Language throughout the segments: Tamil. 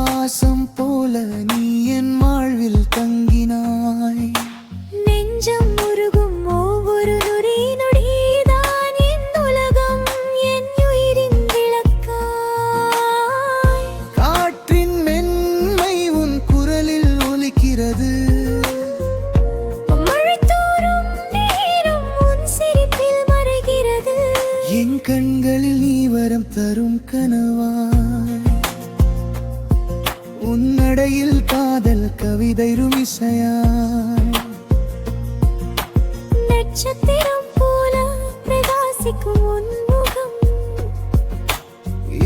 சுவாசம் போல நீ என் வாழ்வில் தங்கினாய். நெஞ்சம் உருகும் ஒவ்வொரு நொடி நொடிதான் என் உலகம், என் உயிரின் விளக்காய். காற்றின் மென்மை உன் குரலில் ஒலிக்கிறது, மழை தூறும் நேரம் உன் சிரிப்பில் மறைகிறது. என் கண்களில் நீ வரம் தரும் கனவாய். உன்னடையில் காதல் கவிதை ருமிசையாய். நட்சத்திரம் போல பிரகாசிக்கும் உன் முகம்,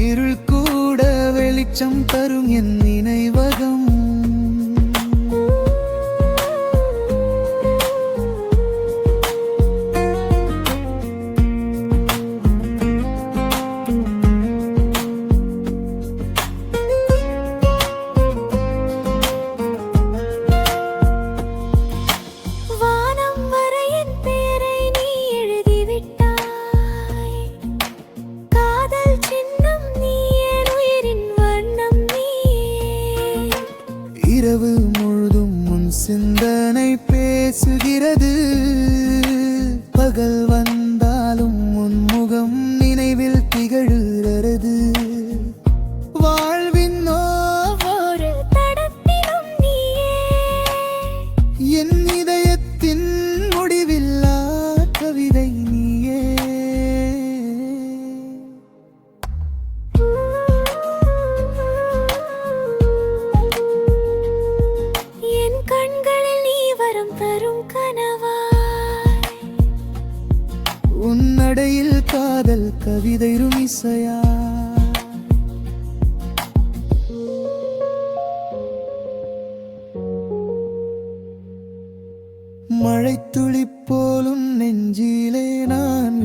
இருள் கூட வெளிச்சம் தரும் என் நினைவகம். வானம் வரை என் பேரை நீ எழுதிவிட்டாய். காதல் சின்னம் நீ, என் உயிரின் வண்ணம் நீயே. இரவு முழுதும் உன் சிந்தனை பேசுகிறது, பகல் வந்தாலும் உன் முகம் நினைவில் திகழ்கிறது. வாழ்வின் ஒவ்வொரு தடத்திலும் நீயே, என் இதயத்தின் முடிவில்லா கவிதை நீயே. என் கண்களில் நீ வரம் தரும் கனவாய். உன்னடையில் காதல் கவிதை ருமிசையா. மழைத்துளி போலும் நெஞ்சிலே நான்